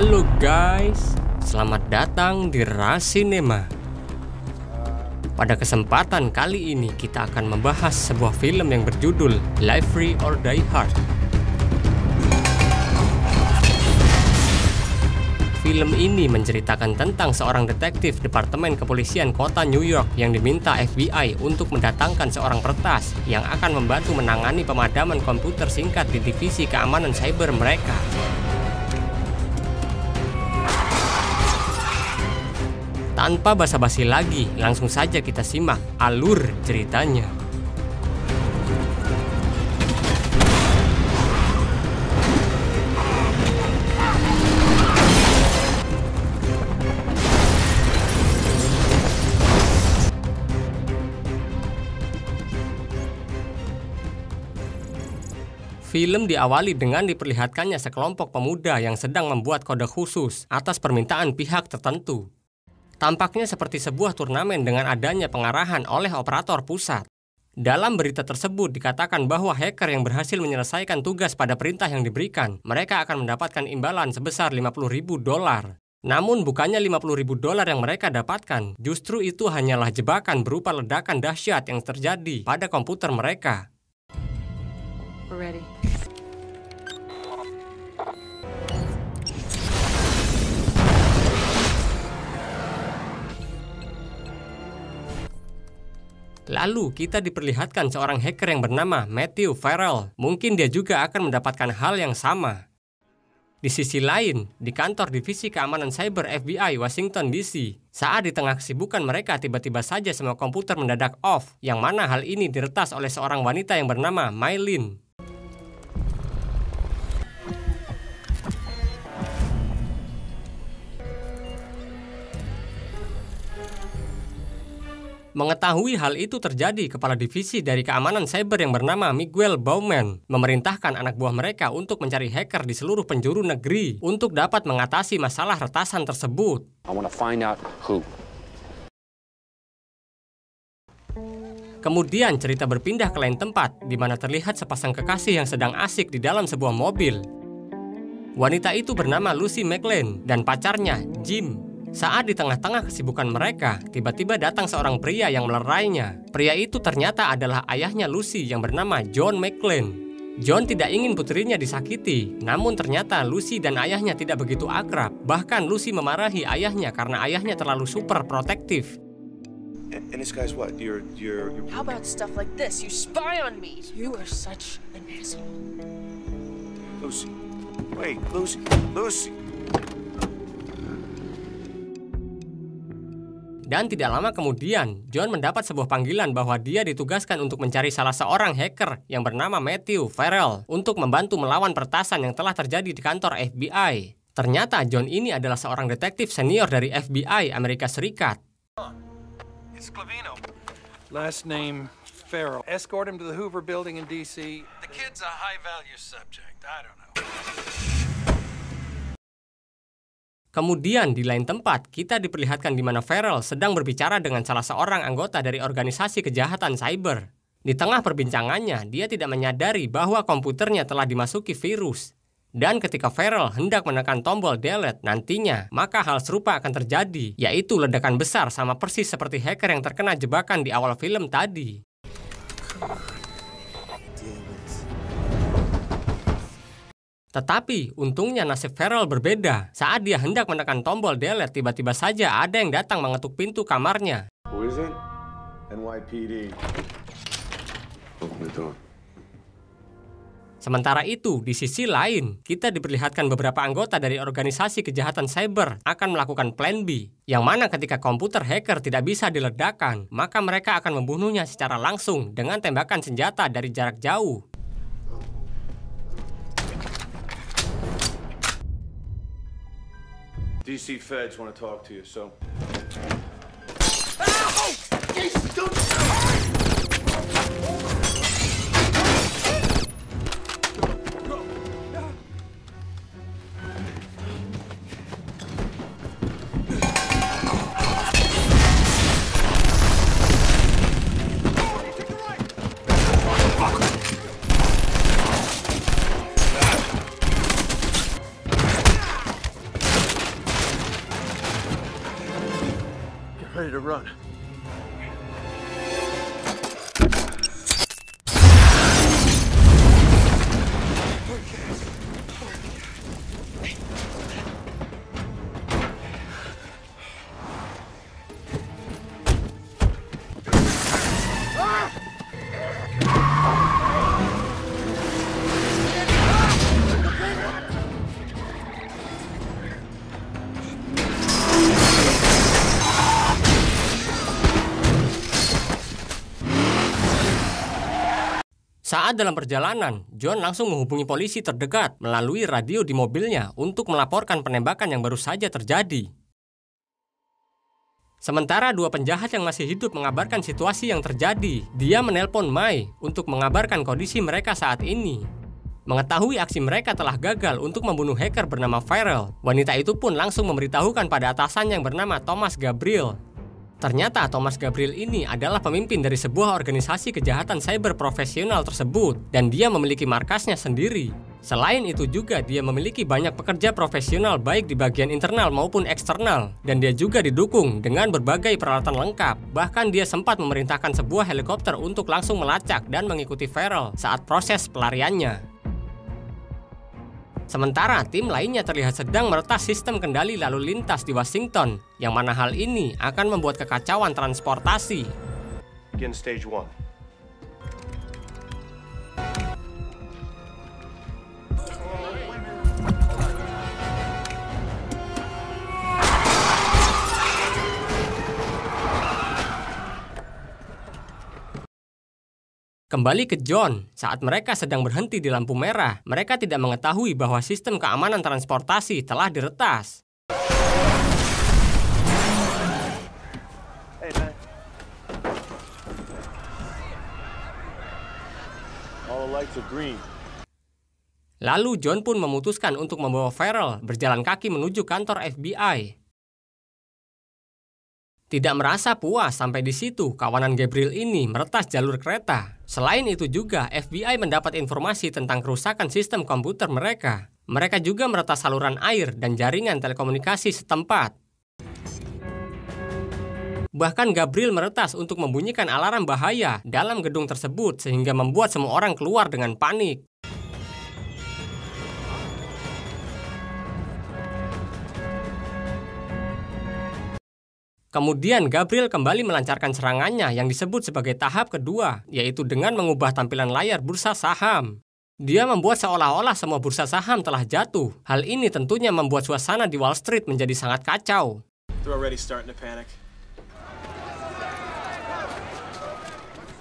Halo guys, selamat datang di Rasinema. Pada kesempatan kali ini kita akan membahas sebuah film yang berjudul Live Free or Die Hard. Film ini menceritakan tentang seorang detektif Departemen Kepolisian Kota New York yang diminta FBI untuk mendatangkan seorang peretas yang akan membantu menangani pemadaman komputer singkat di divisi keamanan cyber mereka. Tanpa basa-basi lagi, langsung saja kita simak alur ceritanya. Film diawali dengan diperlihatkannya sekelompok pemuda yang sedang membuat kode khusus atas permintaan pihak tertentu. Tampaknya seperti sebuah turnamen dengan adanya pengarahan oleh operator pusat. Dalam berita tersebut dikatakan bahwa hacker yang berhasil menyelesaikan tugas pada perintah yang diberikan, mereka akan mendapatkan imbalan sebesar $50.000. Namun bukannya $50.000 yang mereka dapatkan, justru itu hanyalah jebakan berupa ledakan dahsyat yang terjadi pada komputer mereka. Ready. Lalu kita diperlihatkan seorang hacker yang bernama Matthew Farrell. Mungkin dia juga akan mendapatkan hal yang sama. Di sisi lain, di kantor divisi keamanan cyber FBI Washington DC, saat di tengah kesibukan mereka tiba-tiba saja semua komputer mendadak off, yang mana hal ini diretas oleh seorang wanita yang bernama Maylin. Mengetahui hal itu terjadi, kepala divisi dari keamanan cyber yang bernama Miguel Bauman memerintahkan anak buah mereka untuk mencari hacker di seluruh penjuru negeri untuk dapat mengatasi masalah retasan tersebut. Kemudian cerita berpindah ke lain tempat, di mana terlihat sepasang kekasih yang sedang asik di dalam sebuah mobil. Wanita itu bernama Lucy McLean dan pacarnya, Jim. Saat di tengah-tengah kesibukan mereka, tiba-tiba datang seorang pria yang melerainya. Pria itu ternyata adalah ayahnya Lucy yang bernama John McLean. John tidak ingin putrinya disakiti, namun ternyata Lucy dan ayahnya tidak begitu akrab. Bahkan Lucy memarahi ayahnya karena ayahnya terlalu super protektif. And this guy's what? You're... How about stuff like this? You spy on me. You are such an asshole. Lucy. Wait, Lucy. Lucy. Dan tidak lama kemudian, John mendapat sebuah panggilan bahwa dia ditugaskan untuk mencari salah seorang hacker yang bernama Matthew Farrell untuk membantu melawan peretasan yang telah terjadi di kantor FBI. Ternyata John ini adalah seorang detektif senior dari FBI Amerika Serikat. It's Sclavino. Last name Farrell. Escort him to the Hoover Building in D.C. The kid's a high-value subject. I don't know. Kemudian di lain tempat, kita diperlihatkan di mana Farrell sedang berbicara dengan salah seorang anggota dari organisasi kejahatan cyber. Di tengah perbincangannya, dia tidak menyadari bahwa komputernya telah dimasuki virus. Dan ketika Farrell hendak menekan tombol delete nantinya, maka hal serupa akan terjadi, yaitu ledakan besar sama persis seperti hacker yang terkena jebakan di awal film tadi. Tetapi, untungnya nasib Farrell berbeda. Saat dia hendak menekan tombol delete, tiba-tiba saja ada yang datang mengetuk pintu kamarnya. Who is it? NYPD. Open the door. Sementara itu, di sisi lain, kita diperlihatkan beberapa anggota dari organisasi kejahatan cyber akan melakukan plan B, yang mana ketika komputer hacker tidak bisa diledakkan, maka mereka akan membunuhnya secara langsung dengan tembakan senjata dari jarak jauh. DC feds want to talk to you, so... run. Saat dalam perjalanan, John langsung menghubungi polisi terdekat melalui radio di mobilnya untuk melaporkan penembakan yang baru saja terjadi. Sementara dua penjahat yang masih hidup mengabarkan situasi yang terjadi, dia menelpon Mai untuk mengabarkan kondisi mereka saat ini. Mengetahui aksi mereka telah gagal untuk membunuh hacker bernama Farrell, wanita itu pun langsung memberitahukan pada atasan yang bernama Thomas Gabriel. Ternyata Thomas Gabriel ini adalah pemimpin dari sebuah organisasi kejahatan cyber profesional tersebut dan dia memiliki markasnya sendiri. Selain itu juga dia memiliki banyak pekerja profesional baik di bagian internal maupun eksternal dan dia juga didukung dengan berbagai peralatan lengkap. Bahkan dia sempat memerintahkan sebuah helikopter untuk langsung melacak dan mengikuti Farrell saat proses pelariannya. Sementara tim lainnya terlihat sedang meretas sistem kendali lalu lintas di Washington, yang mana hal ini akan membuat kekacauan transportasi. Begin stage 1. Kembali ke John, saat mereka sedang berhenti di lampu merah, mereka tidak mengetahui bahwa sistem keamanan transportasi telah diretas. Hey, man. All the lights are green. Lalu John pun memutuskan untuk membawa Farrell berjalan kaki menuju kantor FBI. Tidak merasa puas sampai di situ, kawanan Gabriel ini meretas jalur kereta. Selain itu juga, FBI mendapat informasi tentang kerusakan sistem komputer mereka. Mereka juga meretas saluran air dan jaringan telekomunikasi setempat. Bahkan Gabriel meretas untuk membunyikan alarm bahaya dalam gedung tersebut sehingga membuat semua orang keluar dengan panik. Kemudian Gabriel kembali melancarkan serangannya yang disebut sebagai tahap kedua, yaitu dengan mengubah tampilan layar bursa saham. Dia membuat seolah-olah semua bursa saham telah jatuh. Hal ini tentunya membuat suasana di Wall Street menjadi sangat kacau. They're already starting to panic.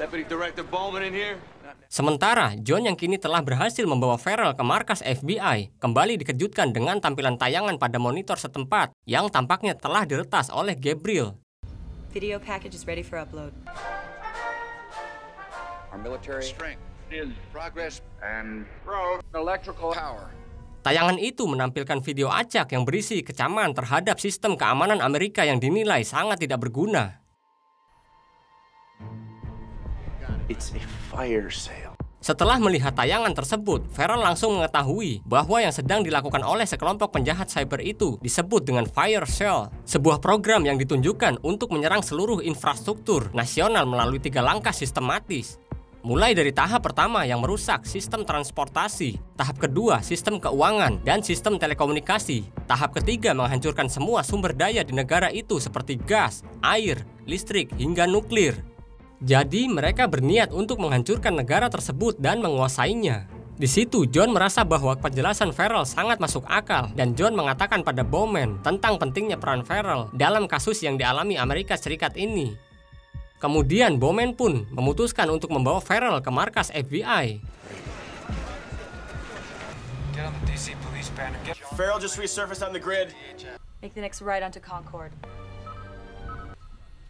Deputy Director Bowman in here? Sementara, John yang kini telah berhasil membawa Farrell ke markas FBI, kembali dikejutkan dengan tampilan tayangan pada monitor setempat yang tampaknya telah diretas oleh Gabriel. Video package is ready for upload. Our military strength is progress and electrical power. Tayangan itu menampilkan video acak yang berisi kecaman terhadap sistem keamanan Amerika yang dinilai sangat tidak berguna. It's a fire sale. Setelah melihat tayangan tersebut, Farrell langsung mengetahui bahwa yang sedang dilakukan oleh sekelompok penjahat cyber itu disebut dengan Fire Sale, sebuah program yang ditunjukkan untuk menyerang seluruh infrastruktur nasional melalui 3 langkah sistematis. Mulai dari tahap pertama yang merusak sistem transportasi, tahap kedua sistem keuangan dan sistem telekomunikasi, tahap ketiga menghancurkan semua sumber daya di negara itu seperti gas, air, listrik hingga nuklir. Jadi mereka berniat untuk menghancurkan negara tersebut dan menguasainya. Di situ John merasa bahwa penjelasan Farrell sangat masuk akal dan John mengatakan pada Bowman tentang pentingnya peran Farrell dalam kasus yang dialami Amerika Serikat ini. Kemudian Bowman pun memutuskan untuk membawa Farrell ke markas FBI. Farrell just resurfaced on the grid. Make the next right onto Concord.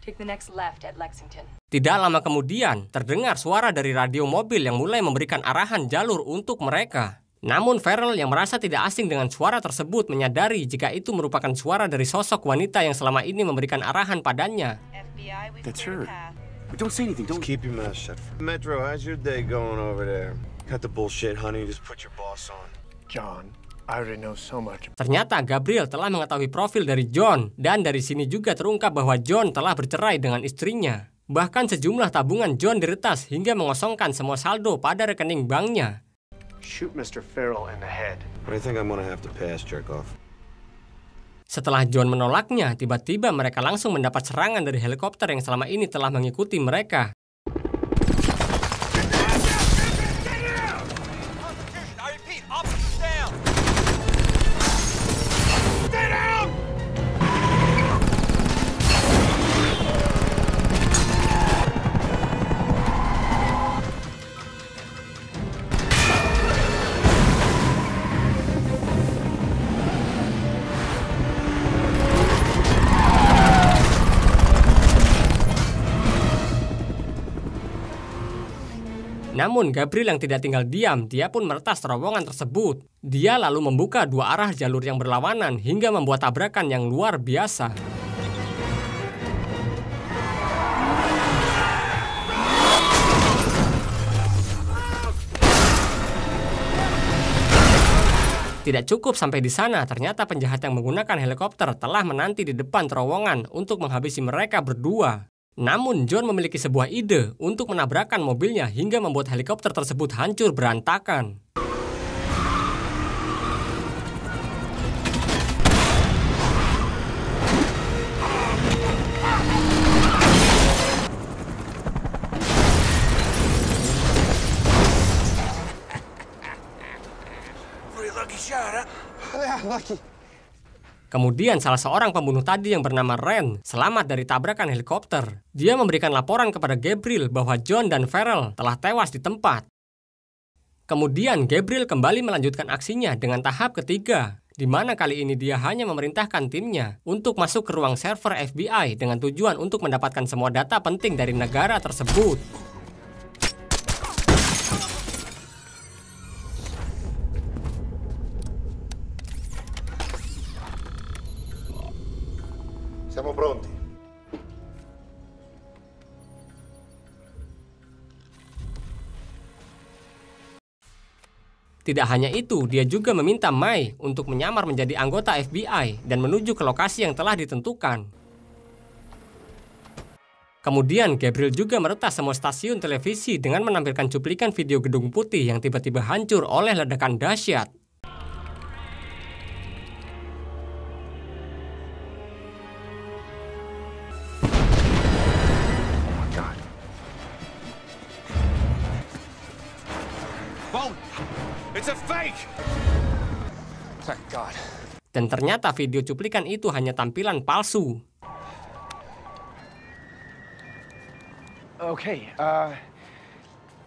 Take the next left at Lexington. Tidak lama kemudian, terdengar suara dari radio mobil yang mulai memberikan arahan jalur untuk mereka. Namun Farrell yang merasa tidak asing dengan suara tersebut menyadari jika itu merupakan suara dari sosok wanita yang selama ini memberikan arahan padanya. FBI, That's her. But don't say anything. Don't keep your mouth shut. Metro, how's your day going over there? Cut the bullshit, honey. Just put your boss on. John, I already know so much. Ternyata Gabriel telah mengetahui profil dari John, dan dari sini juga terungkap bahwa John telah bercerai dengan istrinya. Bahkan sejumlah tabungan John diretas hingga mengosongkan semua saldo pada rekening banknya. Shoot Mr. Farrell in the head. What do you think I'm gonna have to pass, jerk off? Setelah John menolaknya, tiba-tiba mereka langsung mendapat serangan dari helikopter yang selama ini telah mengikuti mereka. Namun Gabriel yang tidak tinggal diam, dia pun meretas terowongan tersebut. Dia lalu membuka dua arah jalur yang berlawanan hingga membuat tabrakan yang luar biasa. Tidak cukup sampai di sana, ternyata penjahat yang menggunakan helikopter telah menanti di depan terowongan untuk menghabisi mereka berdua. Namun John memiliki sebuah ide untuk menabrakkan mobilnya hingga membuat helikopter tersebut hancur berantakan. Kemudian salah seorang pembunuh tadi yang bernama Ren selamat dari tabrakan helikopter. Dia memberikan laporan kepada Gabriel bahwa John dan Farrell telah tewas di tempat. Kemudian Gabriel kembali melanjutkan aksinya dengan tahap ketiga, di mana kali ini dia hanya memerintahkan timnya untuk masuk ke ruang server FBI dengan tujuan untuk mendapatkan semua data penting dari negara tersebut. Siamo pronti. Tidak hanya itu, dia juga meminta Mai untuk menyamar menjadi anggota FBI dan menuju ke lokasi yang telah ditentukan. Kemudian Gabriel juga meretas semua stasiun televisi dengan menampilkan cuplikan video gedung putih yang tiba-tiba hancur oleh ledakan dahsyat. It's a fake! Thank God. Dan ternyata video cuplikan itu hanya tampilan palsu. Okay,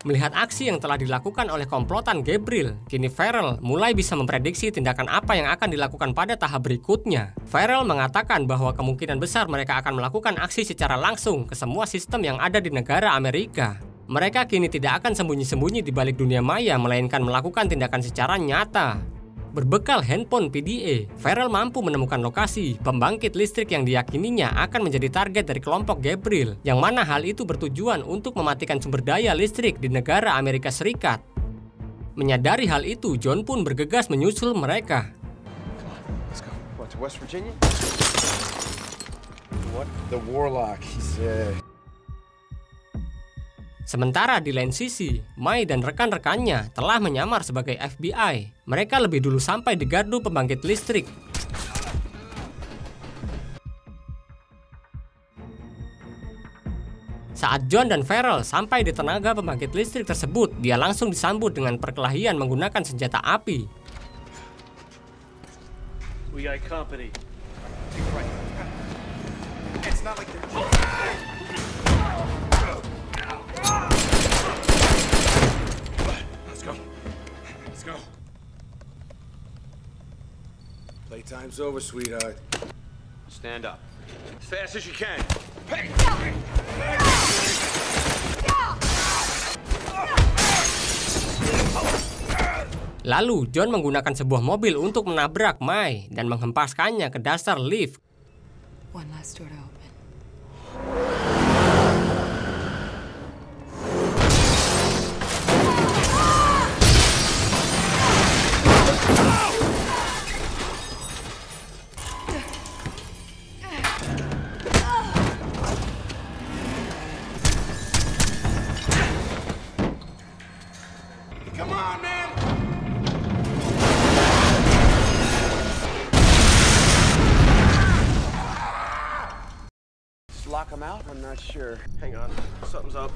Melihat aksi yang telah dilakukan oleh komplotan Gabriel, kini Farrell mulai bisa memprediksi tindakan apa yang akan dilakukan pada tahap berikutnya. Farrell mengatakan bahwa kemungkinan besar mereka akan melakukan aksi secara langsung ke semua sistem yang ada di negara Amerika. Mereka kini tidak akan sembunyi-sembunyi di balik dunia maya, melainkan melakukan tindakan secara nyata. Berbekal handphone PDA, Farrell mampu menemukan lokasi pembangkit listrik yang diyakininya akan menjadi target dari kelompok Gabriel, yang mana hal itu bertujuan untuk mematikan sumber daya listrik di negara Amerika Serikat. Menyadari hal itu, John pun bergegas menyusul mereka. let's go. What, to West Virginia? What the Warlock? He's Sementara di lain sisi, Mai dan rekan-rekannya telah menyamar sebagai FBI. Mereka lebih dulu sampai di gardu pembangkit listrik. Saat John dan Farrell sampai di tenaga pembangkit listrik tersebut, dia langsung disambut dengan perkelahian menggunakan senjata api. We got company. It's not like they're... Let's go. Let's go. Playtime's over, sweetheart. Stand up. As fast as you can. Lalu John menggunakan sebuah mobil untuk menabrak Mai dan menghempaskannya ke dasar lift. One last door to open. on, man! Just lock him out? I'm not sure. Hang on. Something's up.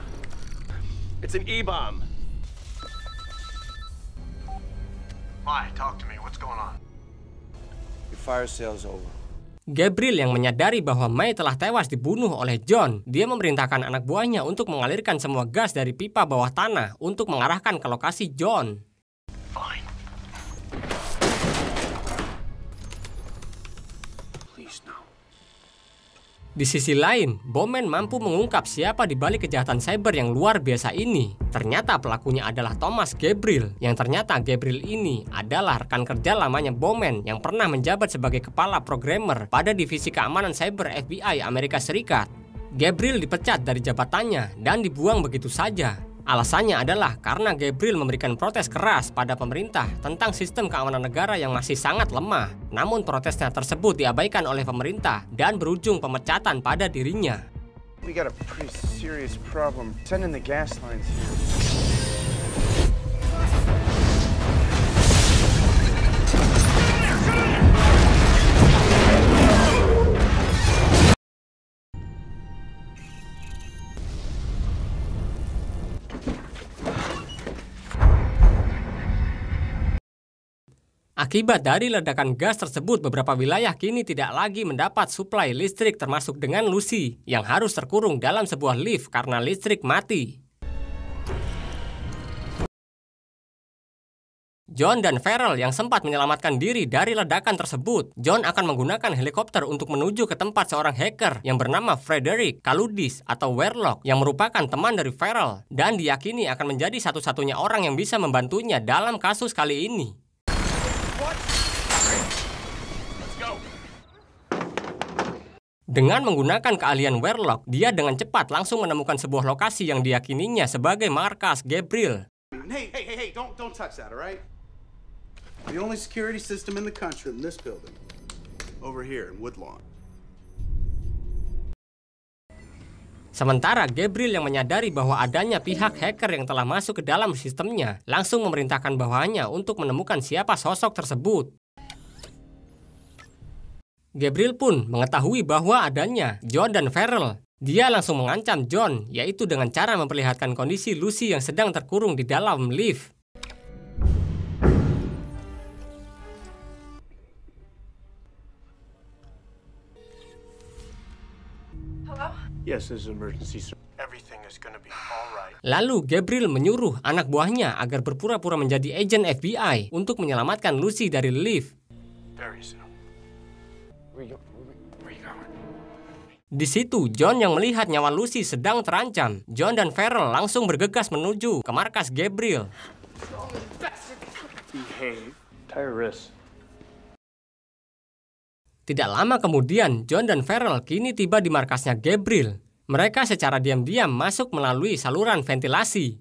It's an E-bomb. Why? Talk to me. What's going on? Your fire sale's over. Gabriel yang menyadari bahwa May telah tewas dibunuh oleh John, dia memerintahkan anak buahnya untuk mengalirkan semua gas dari pipa bawah tanah untuk mengarahkan ke lokasi John. Fine. Please, no. Di sisi lain, Bowman mampu mengungkap siapa di balik kejahatan cyber yang luar biasa ini. Ternyata pelakunya adalah Thomas Gabriel, yang ternyata Gabriel ini adalah rekan kerja lamanya Bowman yang pernah menjabat sebagai kepala programmer pada divisi keamanan cyber FBI Amerika Serikat. Gabriel dipecat dari jabatannya dan dibuang begitu saja. Alasannya adalah karena Gabriel memberikan protes keras pada pemerintah tentang sistem keamanan negara yang masih sangat lemah. Namun protesnya tersebut diabaikan oleh pemerintah dan berujung pemecatan pada dirinya. We got a pretty serious problem. Sending the gas lines here. Akibat dari ledakan gas tersebut, beberapa wilayah kini tidak lagi mendapat suplai listrik termasuk dengan Lucy yang harus terkurung dalam sebuah lift karena listrik mati. John dan Farrell yang sempat menyelamatkan diri dari ledakan tersebut. John akan menggunakan helikopter untuk menuju ke tempat seorang hacker yang bernama Frederick Kaludis atau Warlock yang merupakan teman dari Farrell dan diyakini akan menjadi satu-satunya orang yang bisa membantunya dalam kasus kali ini. Dengan menggunakan keahlian Warlock, dia dengan cepat langsung menemukan sebuah lokasi yang diyakininya sebagai markas Gabriel. Hey, don't touch that, all right? The only security system in the country in this building. Over here in Woodlawn. Sementara Gabriel yang menyadari bahwa adanya pihak hacker yang telah masuk ke dalam sistemnya, langsung memerintahkan bawahannya untuk menemukan siapa sosok tersebut. Gabriel pun mengetahui bahwa adanya John dan Farrell. Dia langsung mengancam John, yaitu dengan cara memperlihatkan kondisi Lucy yang sedang terkurung di dalam lift. Hello? Yes, this is an emergency, sir. Everything is gonna be all right. Lalu Gabriel menyuruh anak buahnya agar berpura-pura menjadi agen FBI untuk menyelamatkan Lucy dari lift. Very soon. Where you going? Di situ, John yang melihat nyawa Lucy sedang terancam. John dan Farrell langsung bergegas menuju ke markas Gabriel. Behave. Terrorist. Tidak lama kemudian, John dan Farrell kini tiba di markasnya Gabriel. Mereka secara diam-diam masuk melalui saluran ventilasi.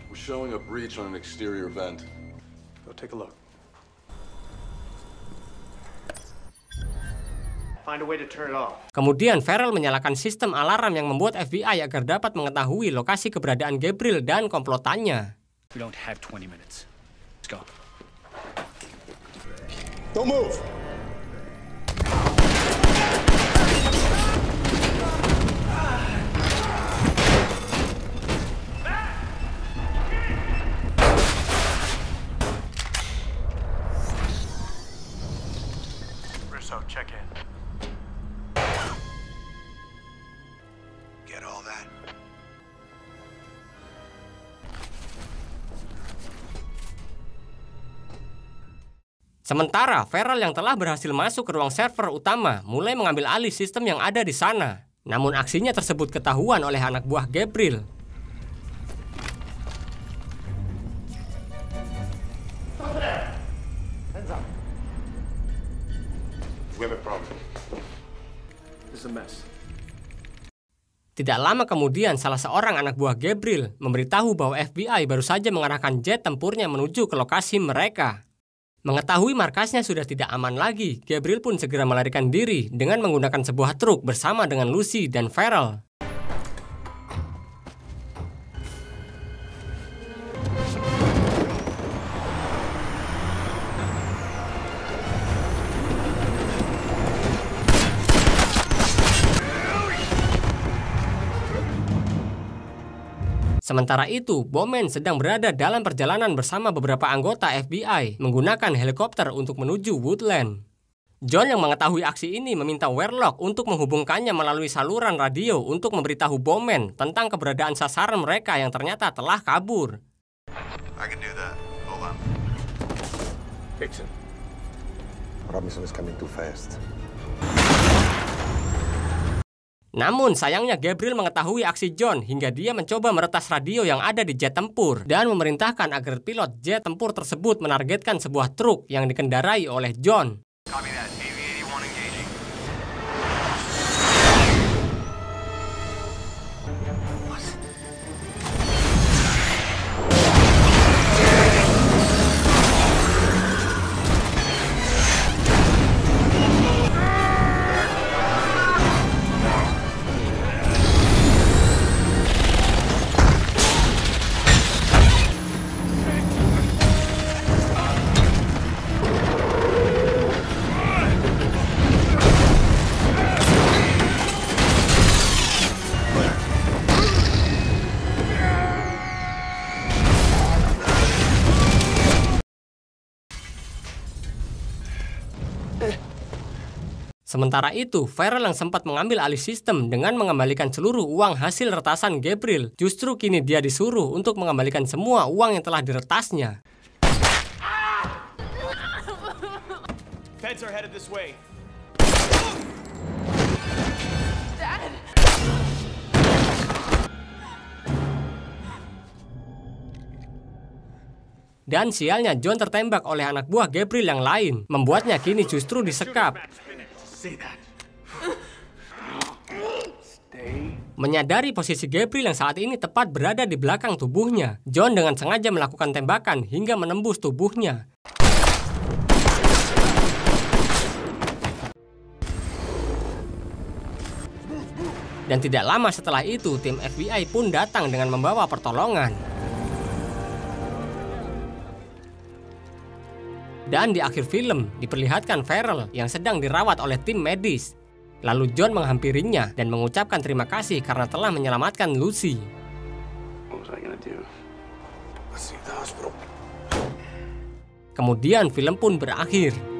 We're showing a breach on an exterior vent. Go take a look. Find a way to turn it off. Kemudian Farrell menyalakan sistem alarm yang membuat FBI agar dapat mengetahui lokasi keberadaan Gabriel dan komplotannya. We don't have 20 minutes. Let's go. Don't move! Russo, check in. Get all that? Sementara Farrell yang telah berhasil masuk ke ruang server utama mulai mengambil alih sistem yang ada di sana. Namun aksinya tersebut ketahuan oleh anak buah Gabriel. We have a problem. This is a mess. Tidak lama kemudian, salah seorang anak buah Gabriel memberitahu bahwa FBI baru saja mengarahkan jet tempurnya menuju ke lokasi mereka. Mengetahui markasnya sudah tidak aman lagi, Gabriel pun segera melarikan diri dengan menggunakan sebuah truk bersama dengan Lucy dan Farrell. Sementara itu, Bowman sedang berada dalam perjalanan bersama beberapa anggota FBI menggunakan helikopter untuk menuju Woodland. John yang mengetahui aksi ini meminta Warlock untuk menghubungkannya melalui saluran radio untuk memberitahu Bowman tentang keberadaan sasaran mereka yang ternyata telah kabur. I can do that. Hold on. Dixon. Robinson is coming too fast. Namun sayangnya Gabriel mengetahui aksi John hingga dia mencoba meretas radio yang ada di jet tempur dan memerintahkan agar pilot jet tempur tersebut menargetkan sebuah truk yang dikendarai oleh John. Copy that. AV-81 engaging. Sementara itu, Farrell yang sempat mengambil alih sistem dengan mengembalikan seluruh uang hasil retasan Gabriel, justru kini dia disuruh untuk mengembalikan semua uang yang telah diretasnya. Feds are headed this way. Dad! Dan sialnya John tertembak oleh anak buah Gabriel yang lain, membuatnya kini justru disekap. Menyadari posisi Gabriel yang saat ini tepat berada di belakang tubuhnya, John dengan sengaja melakukan tembakan hingga menembus tubuhnya. Dan tidak lama setelah itu, tim FBI pun datang dengan membawa pertolongan. Dan di akhir film, diperlihatkan Farrell yang sedang dirawat oleh tim medis. Lalu John menghampirinya dan mengucapkan terima kasih karena telah menyelamatkan Lucy. Kemudian film pun berakhir.